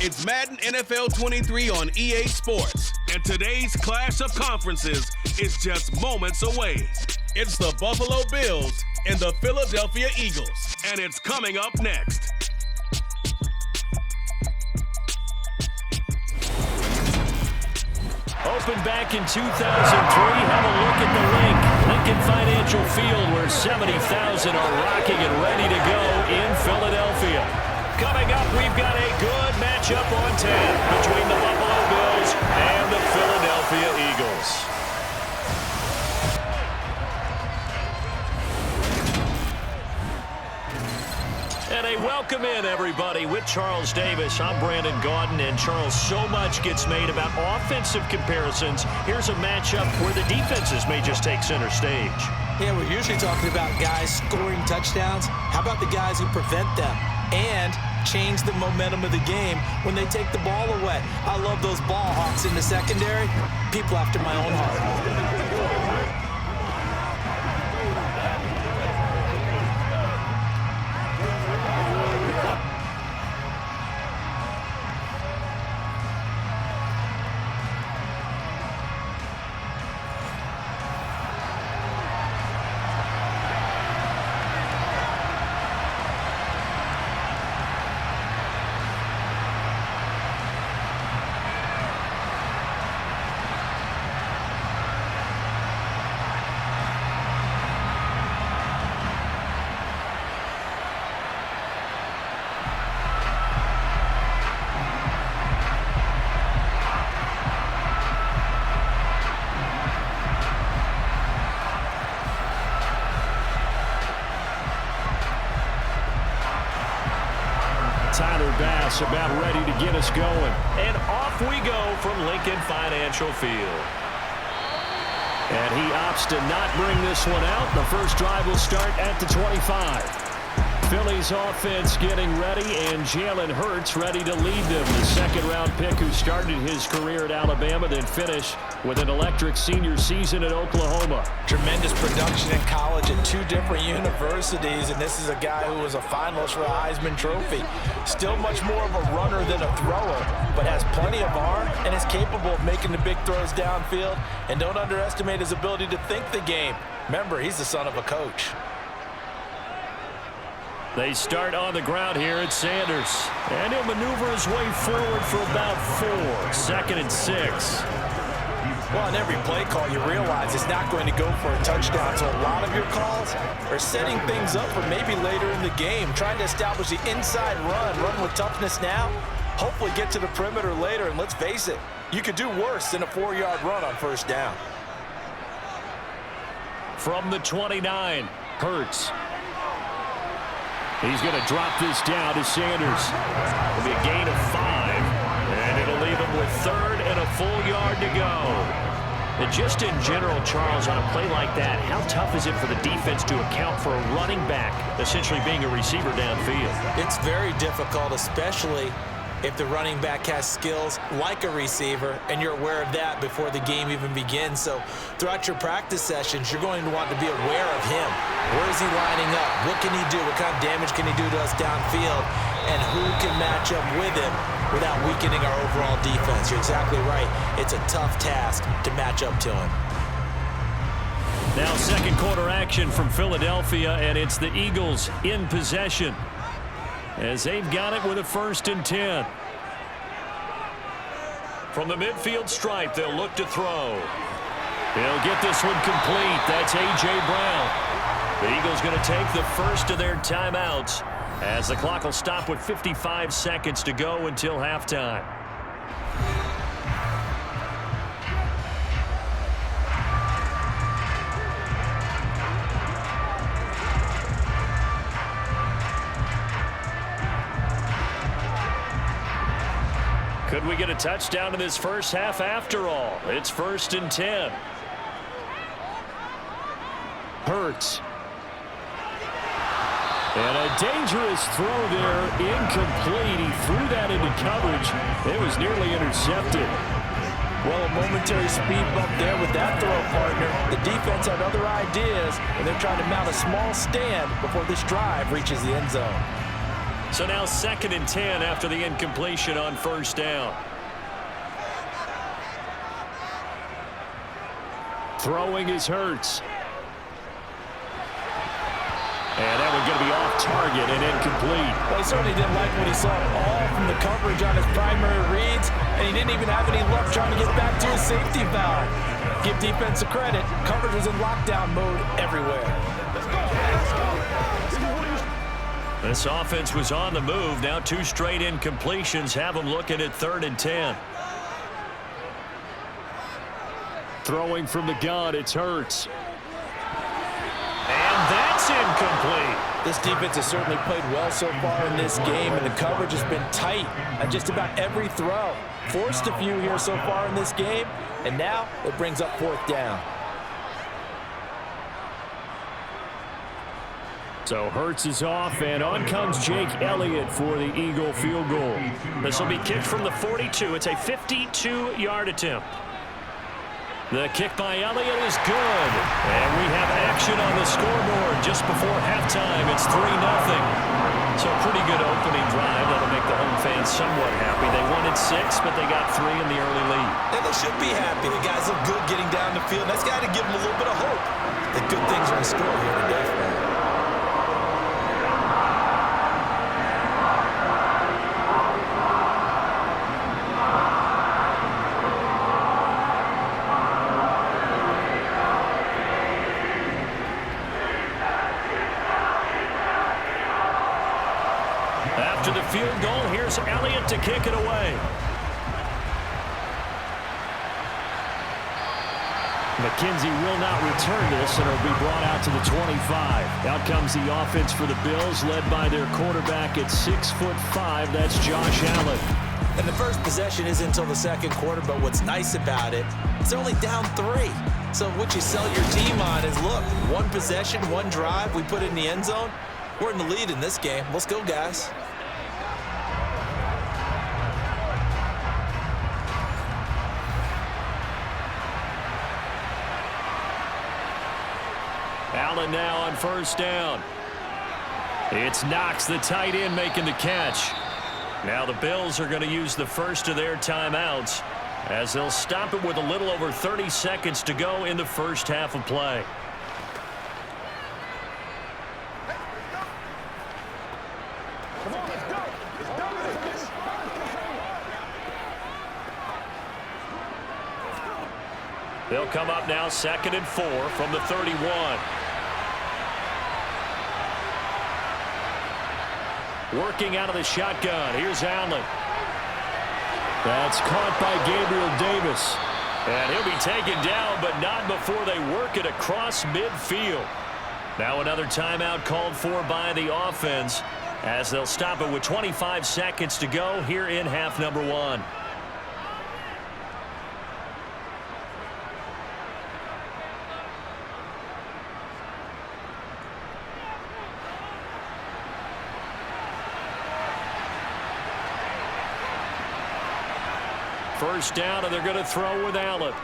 It's Madden NFL 23 on EA Sports, and today's clash of conferences is just moments away. It's the Buffalo Bills and the Philadelphia Eagles, and it's coming up next. Opened back in 2003, have a look at the link. Lincoln Financial Field, where 70,000 are rocking and ready to go in Philadelphia. Coming up, we've got a good matchup on tap between the Buffalo Bills and the Philadelphia Eagles. And a welcome in, everybody, with Charles Davis. I'm Brandon Gaudin, and Charles, so much gets made about offensive comparisons. Here's a matchup where the defenses may just take center stage. Yeah, we're usually talking about guys scoring touchdowns. How about the guys who prevent them and change the momentum of the game when they take the ball away? I love those ball hawks in the secondary. People after my own heart. About ready to get us going. And off we go from Lincoln Financial Field. And he opts to not bring this one out. The first drive will start at the 25. Philly's offense getting ready, and Jalen Hurts ready to lead them. The second-round pick who started his career at Alabama, then finished with an electric senior season at Oklahoma. Tremendous production in college at two different universities, and this is a guy who was a finalist for the Heisman Trophy. Still much more of a runner than a thrower, but has plenty of arm and is capable of making the big throws downfield. And don't underestimate his ability to think the game. Remember, he's the son of a coach. They start on the ground here at Sanders. And he'll maneuver his way forward for about 4. 2nd and 6. Well, in every play call, you realize it's not going to go for a touchdown. So a lot of your calls are setting things up for maybe later in the game, trying to establish the inside run with toughness now, hopefully get to the perimeter later. And let's face it, you could do worse than a 4-yard run on first down. From the 29, Hurts. He's going to drop this down to Sanders. It'll be a gain of 5, and it'll leave him with 3rd and a full yard to go. And just in general, Charles, on a play like that, how tough is it for the defense to account for a running back essentially being a receiver downfield? It's very difficult, especially if the running back has skills like a receiver, and you're aware of that before the game even begins. So throughout your practice sessions, you're going to want to be aware of him. Where is he lining up? What can he do? What kind of damage can he do to us downfield? And who can match up with him without weakening our overall defense? You're exactly right. It's a tough task to match up to him. Now second quarter action from Philadelphia, and it's the Eagles in possession, as they've got it with a 1st and 10. From the midfield stripe, they'll look to throw. They'll get this one complete. That's A.J. Brown. The Eagles going to take the first of their timeouts, as the clock will stop with 55 seconds to go until halftime. Could we get a touchdown in this first half after all? It's 1st and 10. Hurts. And a dangerous throw there, incomplete. He threw that into coverage. It was nearly intercepted. Well, a momentary speed bump there with that throw, partner. The defense had other ideas, and they're trying to mount a small stand before this drive reaches the end zone. So now 2nd and 10 after the incompletion on first down. Throwing is Hurts. And that one's going to be off target and incomplete. Well, he certainly didn't like what he saw all from the coverage on his primary reads, and he didn't even have any luck trying to get back to his safety valve. Give defense a credit. Coverage was in lockdown mode everywhere. This offense was on the move. Now 2 straight incompletions have them looking at 3rd and 10. Throwing from the gun, it's Hurts. And that's incomplete. This defense has certainly played well so far in this game, and the coverage has been tight on just about every throw. Forced a few here so far in this game, and now it brings up 4th down. So Hurts is off, and on comes Jake Elliott for the Eagle field goal. This will be kicked from the 42. It's a 52-yard attempt. The kick by Elliott is good. And we have action on the scoreboard just before halftime. It's 3-0. So a pretty good opening drive. That'll make the home fans somewhat happy. They wanted 6, but they got 3 in the early lead. And they should be happy. The guys look good getting down the field. That's got to give them a little bit of hope that good things are in store here today for them. After the field goal, here's Elliott to kick it away. McKenzie will not return this, and it'll be brought out to the 25. Out comes the offense for the Bills, led by their quarterback at 6'5". That's Josh Allen. And the first possession isn't until the second quarter, but what's nice about it, it's only down 3. So what you sell your team on is, look, 1 possession, 1 drive, we put it in the end zone. We're in the lead in this game. Let's go, guys. Allen now on first down. It's Knox, the tight end, making the catch. Now the Bills are going to use the first of their timeouts as they'll stop it with a little over 30 seconds to go in the first half of play. They'll come up now 2nd and 4 from the 31. Working out of the shotgun. Here's Allen. That's caught by Gabriel Davis. And he'll be taken down, but not before they work it across midfield. Now another timeout called for by the offense as they'll stop it with 25 seconds to go here in half number 1. First down, and they're going to throw with Allen.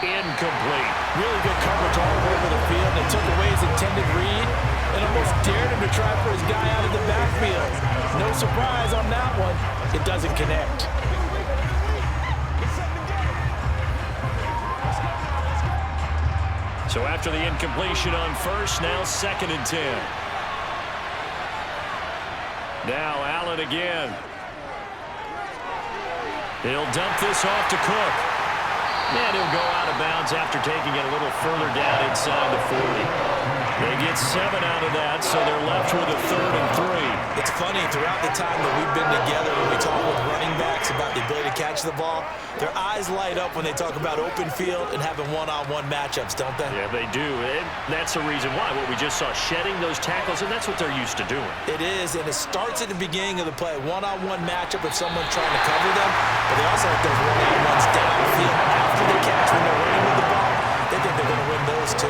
Incomplete. Really good coverage all over the field. They took away his intended read and almost dared him to try for his guy out of the backfield. No surprise on that one. It doesn't connect. So after the incompletion on first, now 2nd and 10. Now Allen again. He'll dump this off to Cook. And he'll go out of bounds after taking it a little further down inside the 40. They get 7 out of that, so they're left with a 3rd and 3. It's funny, throughout the time that we've been together, when we talk with running backs about the ability to catch the ball, their eyes light up when they talk about open field and having one-on-one matchups, don't they? Yeah, they do. And that's the reason why. What we just saw, shedding those tackles, and that's what they're used to doing. It is, and it starts at the beginning of the play. One-on-one matchup if someone's trying to cover them, but they also have those one-on-ones downfield after the catch when they're running with the ball. They think they're going to win those too.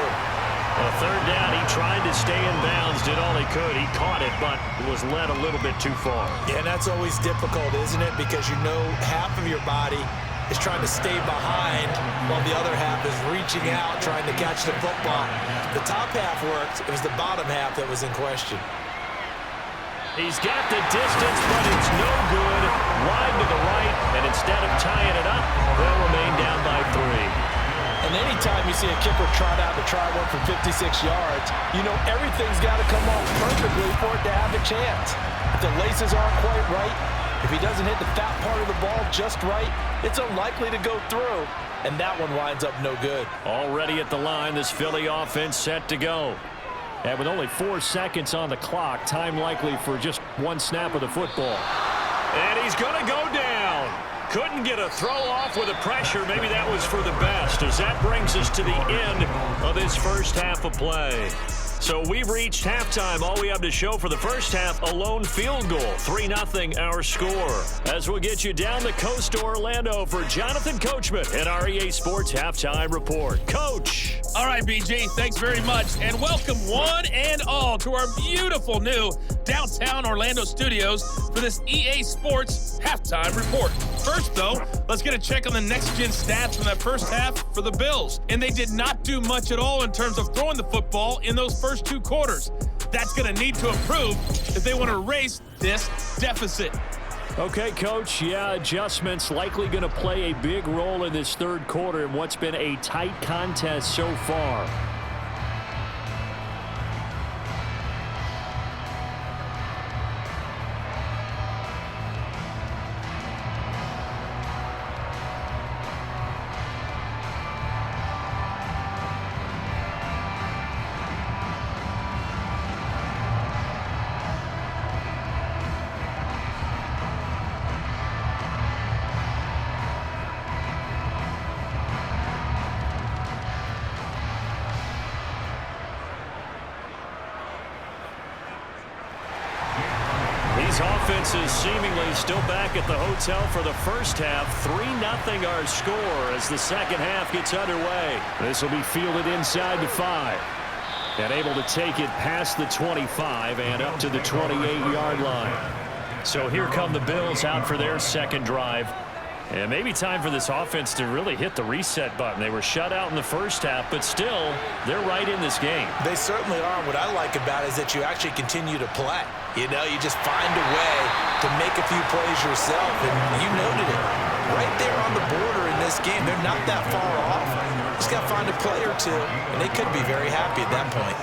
Well, 3rd down, he tried to stay in bounds, did all he could. He caught it, but was led a little bit too far. Yeah, and that's always difficult, isn't it? Because you know half of your body is trying to stay behind while the other half is reaching out, trying to catch the football. The top half worked. It was the bottom half that was in question. He's got the distance, but it's no good. Wide to the right, and instead of tying it up, they'll remain down by 3. And anytime you see a kicker trot out to try one for 56 yards, you know everything's got to come off perfectly for it to have a chance. If the laces aren't quite right, if he doesn't hit the fat part of the ball just right, it's unlikely to go through. And that one winds up no good. Already at the line, this Philly offense set to go. And with only 4 seconds on the clock, time likely for just one snap of the football. And he's going to go down. Couldn't get a throw off with the pressure. Maybe that was for the best, as that brings us to the end of this first half of play. So we've reached halftime. All we have to show for the first half, a lone field goal. 3-0 our score. As we'll get you down the coast to Orlando for Jonathan Coachman and our EA Sports Halftime Report. Coach. All right, BG, thanks very much. And welcome one and all to our beautiful new downtown Orlando studios for this EA Sports Halftime Report. First, though, let's get a check on the next-gen stats from that first half for the Bills. And they did not do much at all in terms of throwing the football in those first 2 quarters. That's going to need to improve if they want to erase this deficit. Okay, Coach, adjustments likely going to play a big role in this third quarter in what's been a tight contest so far. Offenses seemingly still back at the hotel for the first half. 3-0 our score as the second half gets underway. This will be fielded inside the 5. And able to take it past the 25 and up to the 28-yard line. So here come the Bills out for their second drive. And maybe time for this offense to really hit the reset button. They were shut out in the first half, but still, they're right in this game. They certainly are. What I like about it is that you actually continue to play. You know, you just find a way to make a few plays yourself, and you noted it. Right there on the border in this game, they're not that far off. Just got to find a play or two, and they could be very happy at that point.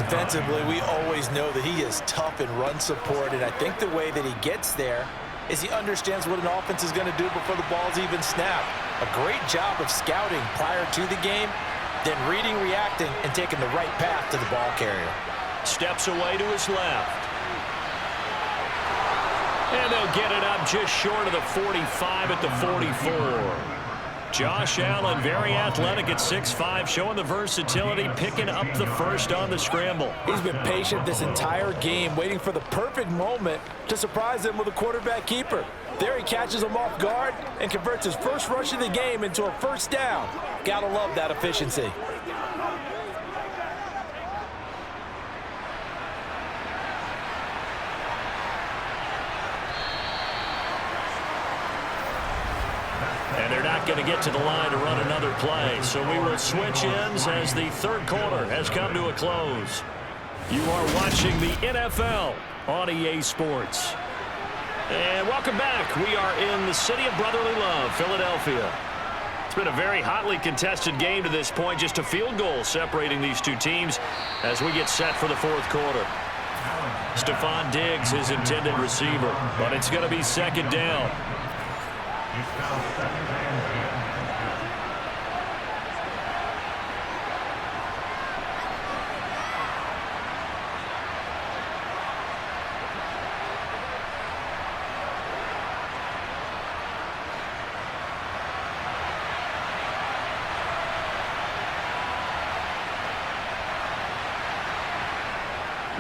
Defensively, we always know that he is tough in run support, and I think the way that he gets there is he understands what an offense is going to do before the ball's even snapped. A great job of scouting prior to the game, then reading, reacting, and taking the right path to the ball carrier. Steps away to his left. And they'll get it up just short of the 45 at the 44. Josh Allen, very athletic at 6'5", showing the versatility, picking up the first on the scramble. He's been patient this entire game, waiting for the perfect moment to surprise him with a quarterback keeper. There he catches him off guard and converts his first rush of the game into a first down. Gotta love that efficiency. And they're not going to get to the line to run another play. So we will switch ends as the third quarter has come to a close. You are watching the NFL on EA Sports. And welcome back. We are in the city of brotherly love, Philadelphia. It's been a very hotly contested game to this point. Just a field goal separating these two teams as we get set for the fourth quarter. Stephon Diggs, his intended receiver. But it's going to be second down.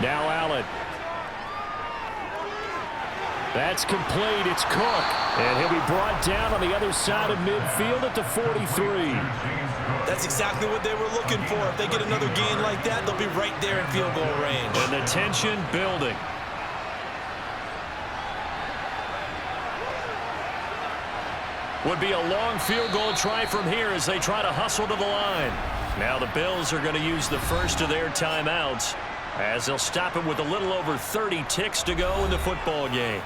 Now Allen. That's complete. It's Cook. And he'll be brought down on the other side of midfield at the 43. That's exactly what they were looking for. If they get another gain like that, they'll be right there in field goal range. And the tension building. Would be a long field goal try from here as they try to hustle to the line. Now the Bills are going to use the first of their timeouts. as they'll stop it with a little over 30 ticks to go in the football game.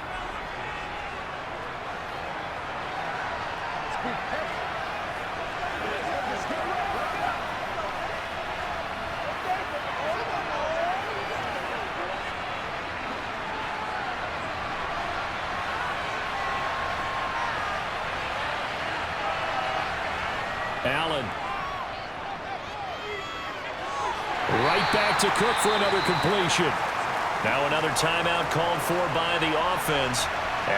Allen. Right back to Cook for another completion. Now another timeout called for by the offense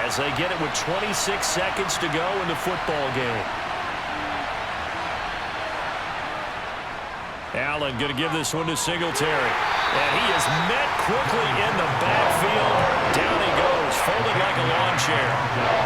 as they get it with 26 seconds to go in the football game. Allen going to give this one to Singletary. And he is met quickly in the backfield. Down he goes, folded like a lawn chair.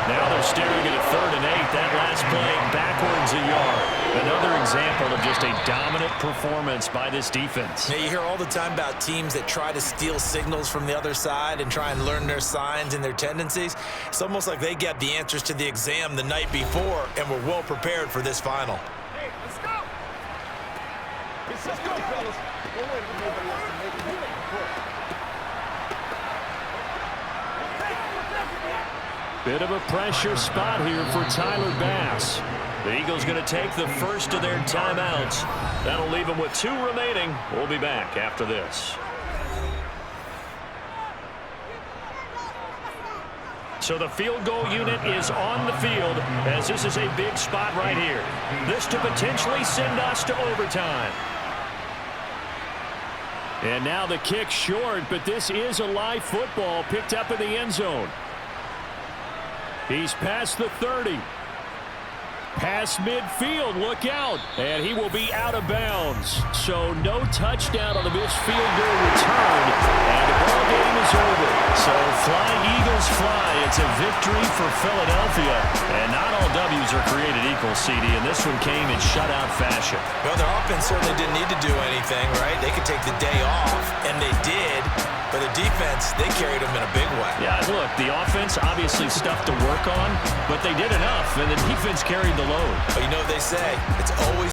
Now they're staring at a 3rd and 8. That last play backwards a yard. Another example of just a dominant performance by this defense. Yeah, you hear all the time about teams that try to steal signals from the other side and try and learn their signs and their tendencies. It's almost like they got the answers to the exam the night before and were well prepared for this final. Hey, let's go. Let's go, fellas. Don't wait for nobody else to make it. You make it quick. Bit of a pressure spot here for Tyler Bass. The Eagles going to take the first of their timeouts. That'll leave them with 2 remaining. We'll be back after this. So the field goal unit is on the field as this is a big spot right here. This to potentially send us to overtime. And now the kick short, but this is a live football picked up in the end zone. He's past the 30. Past midfield, look out. And he will be out of bounds. So no touchdown on the missed field goal return. And the ball game is over. So fly, Eagles, fly. It's a victory for Philadelphia. And not all W's are created equal, CD. And this one came in shutout fashion. Well, their offense certainly didn't need to do anything, right? They could take the day off, and they did. But the defense, they carried them in a big way. Yeah, look, the offense obviously stuff to work on, but they did enough, and the defense carried the load. But you know what they say? It's always